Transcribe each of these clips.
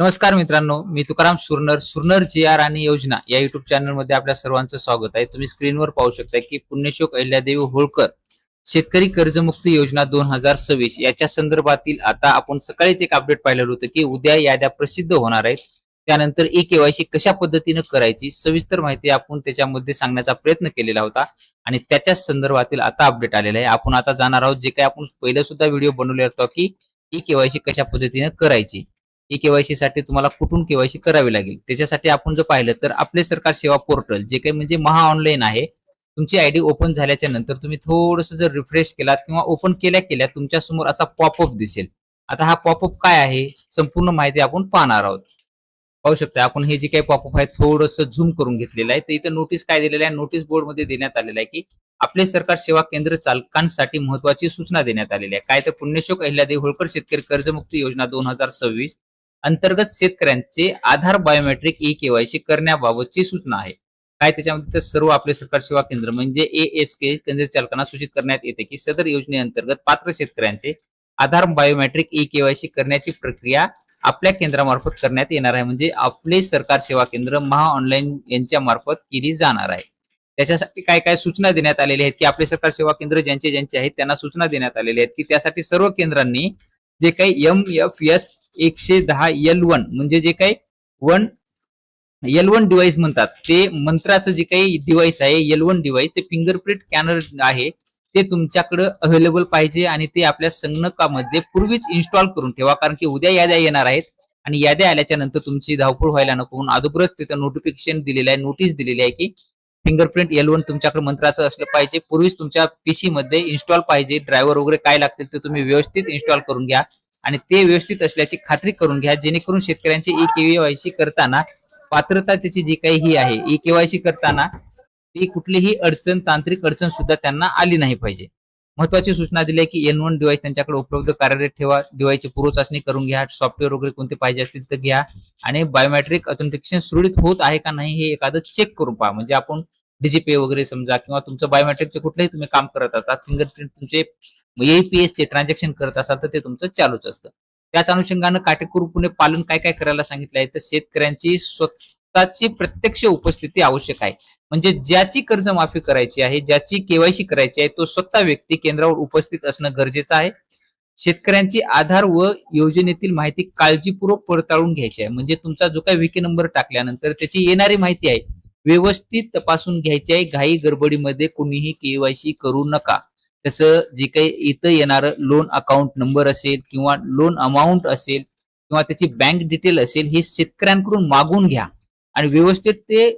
नमस्कार मित्रांनो, मी तुकाराम सुरनर, सुरनर जी-आर आणि योजना या युट्यूब चॅनलमध्ये आपल्या सर्वांचं स्वागत आहे. तुम्ही स्क्रीनवर पाहू शकता की पुण्यश्लोक अहिल्यादेवी होळकर शेतकरी कर्जमुक्ती योजना 2026 याच्या संदर्भातील आता आपण सकाळीच एक अपडेट पाहिलेलं होतं की उद्या याद्या प्रसिद्ध होणार आहेत. त्यानंतर ई-केवायसी कशा पद्धतीने करायची सविस्तर माहिती आपण त्याच्यामध्ये सांगण्याचा प्रयत्न केलेला होता आणि त्याच्याच संदर्भातील आता अपडेट आलेला आहे. आपण आता जाणार आहोत जे काही आपण पहिले सुद्धा व्हिडिओ बनवले होता की ई-केवायसी कशा पद्धतीने करायची. ई केवायसी साठी तुम्हाला कुठून केवायसी करावी लागेल त्याच्यासाठी आपण जर पाहिलं तर आपले सरकार सेवा पोर्टल जे काही म्हणजे महा ऑनलाईन आहे. तुमची आयडी ओपन झाल्याच्या नंतर तुम्ही थोडंसं जर रिफ्रेश केलात किंवा ओपन केल्या तुमच्या समोर असा पॉपअप दिसेल. आता हा पॉपअप काय आहे संपूर्ण माहिती आपण पाहणार आहोत. पाहू शकता आपण हे जे काही पॉपअप आहे थोडंसं झूम करून घेतलेलं आहे. तर इथं नोटीस काय दिलेलं आहे, नोटीस बोर्ड मध्ये देण्यात आलेलं आहे की आपले सरकार सेवा केंद्र चालकांसाठी महत्वाची सूचना देण्यात आलेली आहे. काय तर पुण्यश्लोक अहिल्यादेवी होळकर शेतकरी कर्जमुक्ती योजना 2026 अंतर्गत शेतकऱ्यांचे आधार बायोमेट्रिक ई केवायसी करण्याबाबतची सूचना आहे. काय त्याच्यामध्ये तर सर्व आपले सरकार सेवा केंद्र म्हणजे ASK केंद्र चालकांना सूचित करण्यात येते की सदर योजनेअंतर्गत पात्र शेतकऱ्यांचे आधार बायोमेट्रिक ई केवायसी करण्याची प्रक्रिया आपल्या केंद्रामार्फत करण्यात येणार आहे. म्हणजे आपले सरकार सेवा केंद्र महा ऑनलाईन यांच्या मार्फत केली जाणार आहे. त्याच्यासाठी काय काय सूचना देण्यात आलेल्या आहेत की आपले सरकार सेवा केंद्र ज्यांचे आहेत त्यांना सूचना देण्यात आलेल्या आहेत की त्यासाठी सर्व केंद्रांनी जे काही MFS 110L1 म्हणजे जे काही L1 डिव्हाइस म्हणतात ते मंत्राचं जे काही डिव्हाइस आहे L1 डिव्हाइस ते फिंगरप्रिंट स्कॅनर आहे ते तुमच्याकडे अवेलेबल पाहिजे आणि ते आपल्या संगणकामध्ये पूर्वीच इन्स्टॉल करून ठेवा. कारण की उद्या याद्या येणार आहेत आणि याद्या आल्याच्या नंतर तुमची धावपळ व्हायला नको म्हणून अगोदरच तिथं नोटिफिकेशन दिलेलं आहे, नोटीस दिलेली आहे की फिंगरप्रिंट L1 तुमच्याकडे मंत्राचं असलं पाहिजे. पूर्वीच तुमच्या पीसी मध्ये इन्स्टॉल पाहिजे. ड्रायव्हर वगैरे काय लागतील ते तुम्ही व्यवस्थित इन्स्टॉल करून घ्या आणि ते व्यवस्थित असल्याची खात्री करून घ्या जेणेकरून शेतकऱ्यांची ई केवायसी करताना पात्रता त्याची जी काही ही आहे ई केवायसी करताना ती कुठलीही अडचण तांत्रिक अडचण सुद्धा त्यांना आली नाही पाहिजे. महत्वाची सूचना दिली आहे की N1 डिव्हाइस त्यांच्याकडे उपलब्ध कार्यरत ठेवा. डिव्हाइसची पूर्व चाचणी करून घ्या. सॉफ्टवेअर वगैरे कोणते पाहिजे असतील तर घ्या आणि बायोमेट्रिक ऑथेंटिकेशन सुरळीत होत आहे का नाही हे एखादं चेक करून पहा. म्हणजे आपण डीजीपे वगैरे समजा किंवा तुमचं बायोमेट्रिकचं कुठलंही तुम्ही काम करत असतात फिंगरप्रिंट तुमचे APS चे ट्रान्झॅक्शन करत असाल तर ते तुमचं चालूच असतं. त्याच अनुषंगानं काटेकोरपणे पालन काय काय करायला सांगितलं आहे तर शेतकऱ्यांची स्वतःची प्रत्यक्ष उपस्थिती आवश्यक आहे. म्हणजे ज्याची कर्जमाफी करायची आहे ज्याची केवायसी करायची आहे तो स्वतः व्यक्ती केंद्रावर उपस्थित असणं गरजेचं आहे. शेतकऱ्यांची आधार व योजनेतील माहिती काळजीपूर्वक पडताळून घ्यायची आहे. म्हणजे तुमचा जो काही विकी नंबर टाकल्यानंतर त्याची येणारी माहिती आहे व्यवस्थित तपासून घ्यायची आहे. घाई गडबडीमध्ये कोणीही केवायसी करू नका. तसं जे काही इथं येणारं लोन अकाउंट नंबर असेल किंवा लोन अमाऊंट असेल किंवा त्याची बँक डिटेल असेल हे शेतकऱ्यांकडून मागून घ्या आणि व्यवस्थित ते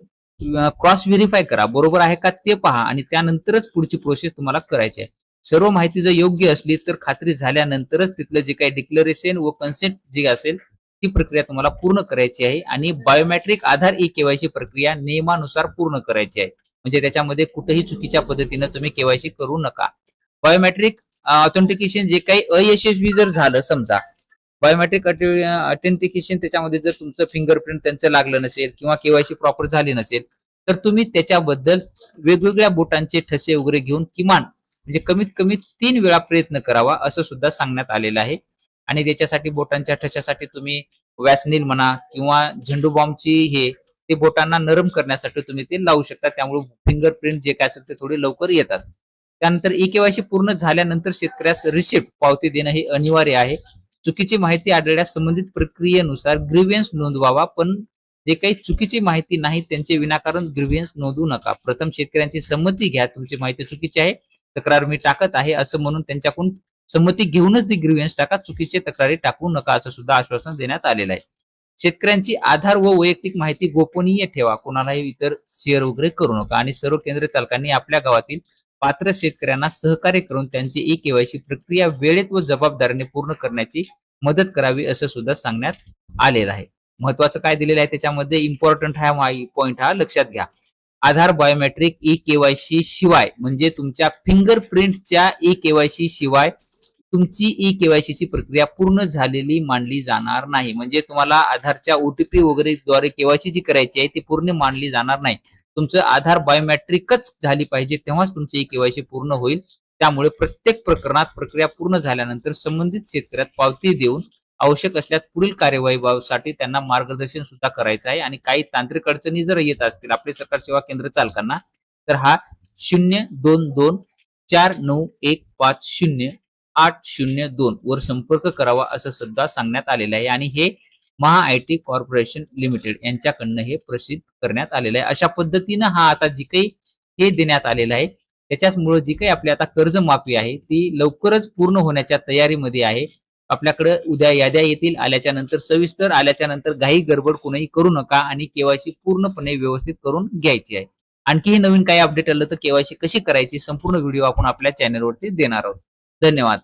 क्रॉस व्हेरीफाय करा. बरोबर आहे का ते पहा आणि त्यानंतरच पुढची प्रोसेस तुम्हाला करायची आहे. सर्व माहिती जर योग्य असली तर खात्री झाल्यानंतरच तिथलं जे काही डिक्लेरेशन व कन्सेंट जे असेल ती प्रक्रिया तुम्हाला पूर्ण करायची आहे आणि बायोमेट्रिक आधार ई केवायसी प्रक्रिया नियमानुसार पूर्ण करायची आहे. म्हणजे त्याच्यामध्ये कुठेही चुकीच्या पद्धतीने तुम्ही केवायसी करू नका. बायोमेट्रिक ऑथेंटिकेशन जे काही अयशस्वी जर झालं समजा बायोमेट्रिक ऑथेंटिकेशन त्याच्यामध्ये जर तुमचं फिंगरप्रिंट त्यांचं लागलं नसेल किंवा केवायसी प्रॉपर झाली नसेल तर तुम्ही त्याच्याबद्दल वेगवेगळ्या बोटांचे ठसे वगैरे घेऊन किमान म्हणजे कमीत कमी 3 वेळा प्रयत्न करावा असं सुद्धा सांगण्यात आलेलं आहे. आणि त्याच्यासाठी बोटांच्या ठशासाठी तुम्ही वॅसनील म्हणा किंवा झेंडू बॉम्बची हे ते बोटांना नरम करण्यासाठी तुम्ही ते लावू शकता. त्यामुळे फिंगरप्रिंट जे काय असेल ते थोडे लवकर येतात. त्यानंतर ई केवायसी पूर्ण झाल्यानंतर शेतकऱ्यास रिसिप्ट पावती देणं हे अनिवार्य आहे. चुकीची माहिती आढळल्यास संबंधित प्रक्रियेनुसार ग्रीव्हन्स नोंदवावा. पण जे काही चुकीची माहिती नाही त्यांचे विनाकारण ग्रीव्हन्स नोंदवू नका. प्रथम शेतकऱ्यांची संमती घ्या. तुमची माहिती चुकीची आहे, तक्रार मी टाकत आहे असं म्हणून त्यांच्याकडून संमती घेऊनच ती ग्रीव्हन्स टाका. चुकीचे तक्रारी टाकू नका असं सुद्धा आश्वासन देण्यात आलेलं आहे. शेतकऱ्यांची आधार व वैयक्तिक माहिती गोपनीय ठेवा. कोणालाही इतर शेअर वगैरे करू नका आणि सर्व केंद्र चालकांनी आपल्या गावातील पात्र शेतकऱ्यांना सहकार्य करून त्यांची ई केवायसी प्रक्रिया वेळेत व जबाबदारीने पूर्ण करण्याची मदत करावी असं सुद्धा सांगण्यात आलेलं आहे. महत्वाचं काय दिलेलं आहे त्याच्यामध्ये इम्पॉर्टंट हा पॉइंट हा लक्षात घ्या. आधार बायोमेट्रिक ई केवायसी शिवाय म्हणजे तुमच्या फिंगरप्रिंटच्या ई केवायसी शिवाय तुमची ई केवायसी ची प्रक्रिया पूर्ण झालेली मानली जाणार नाही. म्हणजे तुम्हाला आधारच्या OTP वगैरे द्वारे केवायसी जी करायची आहे ती पूर्ण मानली जाणार नाही. तुमचं आधार बायोमेट्रिकच झाली पाहिजे तेव्हाच तुमची ई केवायसी पूर्ण होईल. त्यामुळे प्रत्येक प्रकरणात प्रक्रिया पूर्ण झाल्यानंतर संबंधित शेतकऱ्यात पावती देऊन आवश्यक असल्यास पुढील कार्यवाहीसाठी त्यांना मार्गदर्शन सुद्धा करायचं आहे. आणि काही तांत्रिक अडचणी जर येत असतील आपले सरकार सेवा केंद्र चालकांना, तर हा 022-49150-802 वर संपर्क करावा असं सुद्धा सांगण्यात आलेलं आहे. आणि हे महा आयटी कॉर्पोरेशन लिमिटेड यांच्याकडनं हे प्रसिद्ध करण्यात आलेलं आहे. अशा पद्धतीनं हा आता जी काही हे देण्यात आलेलं आहे, त्याच्यामुळे जी काही आपली आता कर्जमाफी आहे ती लवकरच पूर्ण होण्याच्या तयारीमध्ये आहे. आपल्याकडे उद्या याद्या येतील, आल्याच्या नंतर सविस्तर, आल्याच्या नंतर घाई गडबड कोणीही करू नका आणि केवायसी पूर्णपणे व्यवस्थित करून घ्यायची आहे. आणखी नवीन काही अपडेट आलं तर केवायसी कशी करायची संपूर्ण व्हिडिओ आपण आपल्या चॅनलवरती देणार आहोत. धन्यवाद.